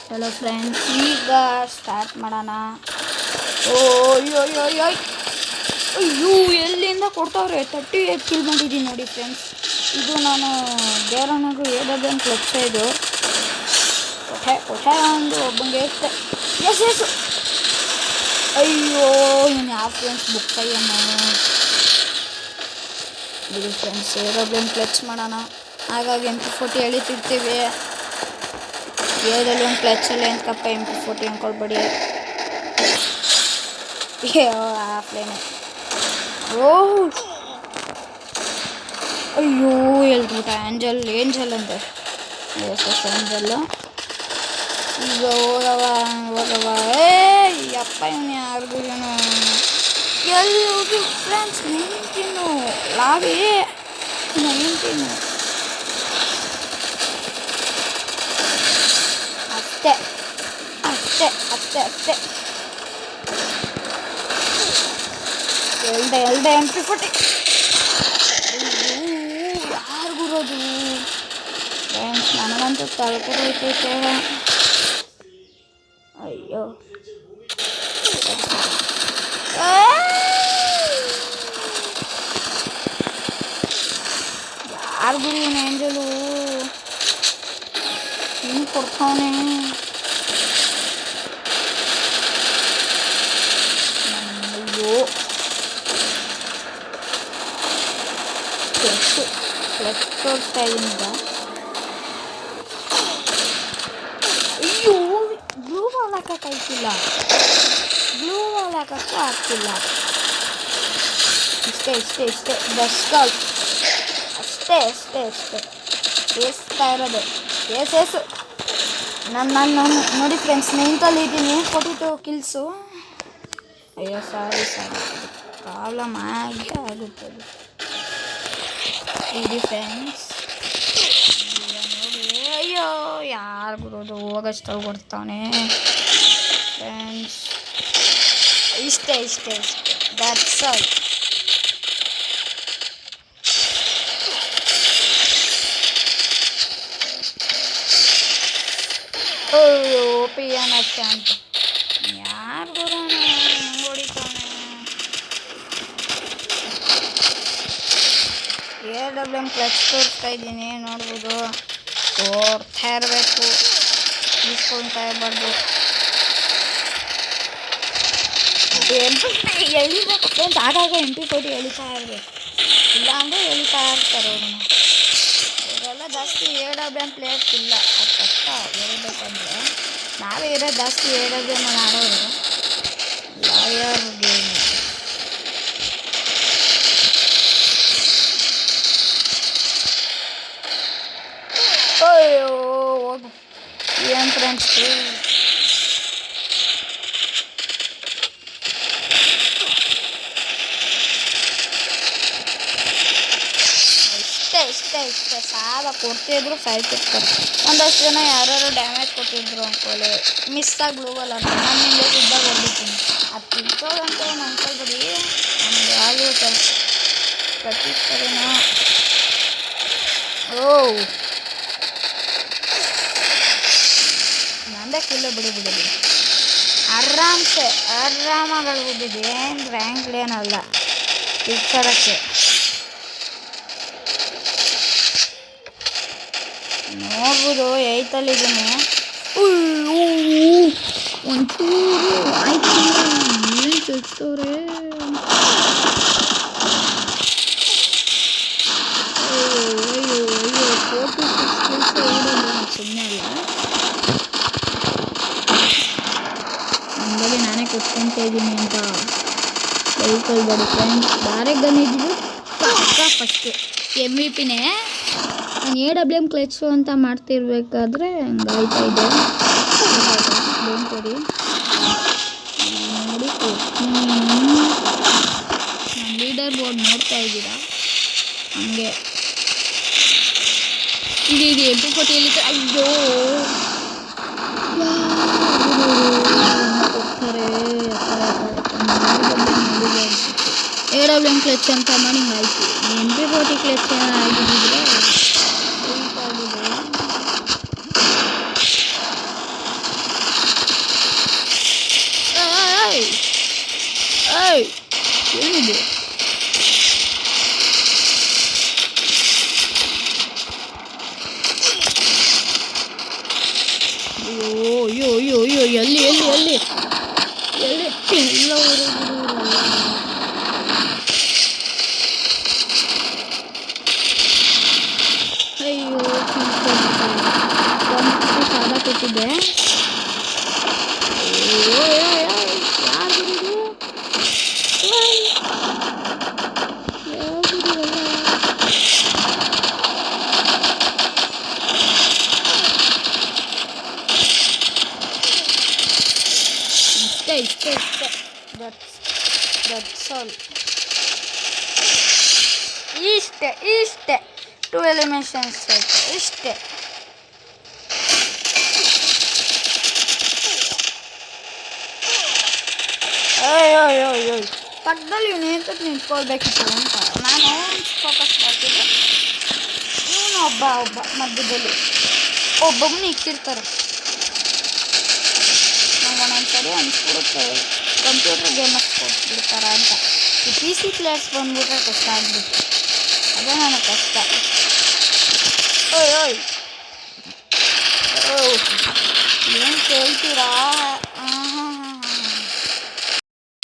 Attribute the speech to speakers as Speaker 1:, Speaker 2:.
Speaker 1: ಚಲೋ ಫ್ರೆಂಡ್ಸ್, ಈಗ ಸ್ಟಾರ್ಟ್ ಮಾಡೋಣ. ಓ ಅಯ್ಯೋ ಅಯ್ಯೋ ಅಯ್ಯೋ ಅಯ್ಯೋ, ಎಲ್ಲಿಂದ ಕೊಡ್ತಾವ್ರೆ. 38 ಕಿಲ್ ಮಾಡಿದ್ದೀನಿ ನೋಡಿ ಫ್ರೆಂಡ್ಸ್. ಇದು ನಾನು ಬೇರೆನಾಗೂ ಏಡೋದಂತ ಲಕ್ಷ. ಇದು ಕೊಠೆ ಒಂದು ಒಬ್ಬಂಗೆ ಎಷ್ಟೆ. S S. ಅಯ್ಯೋ ಇವನು ಯಾವ ಫ್ರೆಂಡ್ಸ್ ಬುಕ್ ಕೈಯನ್ನು ಬಿಡಿ ಫ್ರೆಂಡ್ಸ್. ಏರೋಪ್ಲೇನ್ ಕ್ಲಚ್ ಮಾಡೋಣ. ಹಾಗಾಗಿ MP40 ಎಳಿತಿರ್ತೀವಿ. ಏರಲ್ಲಿ ಒಂದು ಕ್ಲಚಲ್ಲಿ ಎಂತಕ್ಕಪ್ಪ MP40 ಅಂದ್ಕೊಳ್ಬೇಡಿ. ಆಫ್ಲೈನೆ. ಓಹ್ ಅಯ್ಯೋ ಹೇಳ್ಬಿಟ್ಟ. ಏಂಜಲ್ ಅಂತೆ. Yes angel. ಈಗ ಹೋಗವ. ಅಪ್ಪ ಇವನು ಯಾರಿಗೂ ಏನು ಎಲ್ಲಿ ಹೋಗಿ ಫ್ರೆಂಡ್ಸ್. 19 ಲಾಬಿ 19 ಅಷ್ಟೇ ಅಷ್ಟೇ ಅಷ್ಟೇ ಅಷ್ಟೇ. ಎಲ್ಡೆ MP40 ಯಾರಿಗಿರೋದು ಫ್ರೆಂಡ್ಸ್. ನನಗಂತೂ ತಲೆಕೆಡೋಯ್ತೈತೆ. ಅಯ್ಯೋ ಯಾರಿಗೂ ಇವನು ಏಂಜಲು ಹಿಂಗೆ ಕೊಡ್ತಾವನೆ. ಅಯ್ಯೋ ಫ್ಲೆಕ್ಸ್ ತೋರಿಸ್ತಾ ಇದ್ದೀನಿ ಈಗ. ಅಯ್ಯೋ ಬ್ಲೂ ಬಾಲ್ ಹಾಕೋಕ್ಕಾಯ್ತಿಲ್ಲ. ಬ್ಲೂ ಬಾಲ್ ಹಾಕೋಕ್ಕೂ ಆಗ್ತಿಲ್ಲ. ಇಷ್ಟೇ ದಸ್ಕಾಲ್ ಅಷ್ಟೇ ಬೇಯಿಸ್ತಾ ಇರೋದು. ಏಸು ನಾನು ನೋಡಿ ಫ್ರೆಂಡ್ಸ್, 9th ಇದ್ದೀನಿ. 42 ಕಿಲ್ಸು. ಅಯ್ಯೋ ಸಾರಿ ಪ್ರಾಬ್ಲಮ್ ಆಗೇ ಆಗುತ್ತದೆ. ಇದು ಫ್ರೆಂಡ್ಸ್ ನೋಡಿ. ಅಯ್ಯೋ ಯಾರು ಬಿಡೋದು, ಹೋಗಷ್ಟು ಕೊಡ್ತಾವನೆ ಫ್ರೆಂಡ್ಸ್. ಇಷ್ಟೇ ದಟ್ಸ್ ಆಲ್. ಅಯ್ಯೋ PNS ಅಂತ ಯಾರು ಬರೋಣ ಹೊಡಿತಾನೆ. AWM ಕ್ಲಚ್ ತೋರಿಸ್ತಾ ಇದ್ದೀನಿ ನೋಡ್ಬೋದು. ತೋರ್ತಾ ಇರಬೇಕು, ಇಸ್ಕೊಳ್ತಾ ಇರಬಾರ್ದು. ಎಳಿಬೇಕು ಫ್ರೆಂಡ್ಸ್. ಆಗಾಗ MP40 ಎಳಿತಾ ಇರಬೇಕು, ಇಲ್ಲಾಂದರೆ ಎಳಿತಾ ಇರ್ತಾರೆ ಅವ್ರನ್ನ. ಇವರೆಲ್ಲ ಜಾಸ್ತಿ AWM ಪ್ಲೇಯರ್ಸ್ ಇಲ್ಲ. ಅದು ಕಷ್ಟ ಹೇಳ್ಬೇಕಂದ್ರೆ. ನಾವೇ ಇರೋ ಜಾಸ್ತಿ AWM ಆಡೋರು. Lawyer game. ಅಯ್ಯೋ ಹೋಗು ಏನು ಫ್ರೆಂಡ್ಸ್. ಇಷ್ಟೇ ಸಾಲ ಕೊಡ್ತಿದ್ರು ಸಾಯ್ತಿರ್ತಾರೆ. ಒಂದಷ್ಟು ಜನ ಯಾರು ಡ್ಯಾಮೇಜ್ ಕೊಟ್ಟಿದ್ರು ಅಂದ್ಕೊಳ್ಳಿ, ಮಿಸ್ಸಾಗಿ ಗ್ಲೂವಲ್ಲ ಅಂತ ನನ್ನಿಂದ ಸಿದ್ಧಾಗಿ ಹೊಡ್ಬಿಡ್ತೀನಿ. ಅದು ತಿಳ್ಕೊಳ್ಳೋಂತ ಏನು ಅಂದ್ಕೊಳ್ಬಿಡಿ. ನಮ್ಗೆ ಆಗುತ್ತೆ ಕಟ್ಟಿರ್ತಾರೇನೋ. ಓ ನಂದೇ ಕಿಲ್ಲೋ ಬಿಡಿ. ಆರಾಮಾಗಿ ಬಿದ್ದಿದೆ. ಏನು ರ್ಯಾಂಕ್ಲೇನಲ್ಲ ತಿಳ್ಸೋಕ್ಕೆ. ನೋಡ್ಬೋದು 8th ಇದ್ದೀನಿ. ಒಂಚೂರು ಆಯ್ತು ಏನು ಚಚ್ತವ್ರೆ. ಅಯ್ಯೋ 4-6 ಸುಮ್ಮನೆ ಅಲ್ಲ. ನನ್ನ ಬಗ್ಗೆ ನಾನೇ ಕೊಚ್ಕೊತಾ ಇದ್ದೀನಿ ಅಂತ ಹೇಳ್ಕೊಳ್ಬೇಡಿ ಫ್ರೆಂಡ್ಸ್. ಡೈರೆಕ್ಟ್ ಬಂದಿದ್ದು ಪಕ್ಕ ಫಸ್ಟು MVP-ನೇ. ನಾನು AWM ಕ್ಲಚು ಅಂತ ಮಾಡ್ತಿರ್ಬೇಕಾದ್ರೆ ಹಂಗಾಯ್ತಾ ಇದೆ. ನೋಡಿ ನಾನು ಲೀಡರ್ ಬೋರ್ಡ್ ನೋಡ್ತಾ ಇದ್ದೀರಾ ಹಂಗೆ. ಇದು MP40 ಎಲ್ಲಿತ್ತು. ಅಯ್ಯೋ ಕೊಡ್ತಾರೆ. AWM ಕ್ಲಚ್ ಅಂತ ಮಾಡಿ ಹಿಂಗಾಯ್ತು. MP40 ಕ್ಲಚ್ ಆಗಿದ್ದಿದ್ರೆ ಅಯ್ಯೋ ಅಯ್ಯೋ ಅಯ್ಯೋ ಅಯ್ಯೋ ಎಲ್ಲಿ ಎಲ್ಲಿ ಎಲ್ಲಿ ಎಲ್ಲಿ ಎಲ್ಲ ಅಯ್ಯೋ ಸಾಲ ಕೊಟ್ಟಿದ್ದೆ. ಅಯ್ಯೋ ಯಾರು ಇಷ್ಟೇ ದಟ್ಸ್ ಆಲ್. ಇಷ್ಟೇ 2 ಎಲಿಮಿನೇಷನ್ಸ್ ಇಷ್ಟೇ. ಅಯ್ಯೋ ಪಕ್ಕದಲ್ಲಿ ಇವನು ಏಂತಕ್ಕೆ ನಿಂತ್ಕೊಳ್ಬೇಕಿತ್ತು ಅಂತ ನಾನು ಫೋಕಸ್ ಮಾಡ್ತಿದ್ದೆ. ಇವನು ಒಬ್ಬ ಮಧ್ಯದಲ್ಲಿ ಒಬ್ಬೊಬ್ಬನ ಇಕ್ಕಿರ್ತಾರೆ. ನಂಗೆ ಒಂದೊಂದ್ಸರಿ ಅನಿಸ್ಬಿಡುತ್ತೆ ಕಂಪ್ಯೂಟರ್ ಗೇಮ್ ಹಚ್ಕೊಟ್ಬಿಡ್ತಾರ ಅಂತ. ಈ PC ಪ್ಲೇಯರ್ಸ್ ಬಂದ್ಬಿಟ್ರೆ ಕಷ್ಟ ಆಗ್ಬಿಟ್ಟು ಅದೇ ನನಗೆ ಕಷ್ಟ.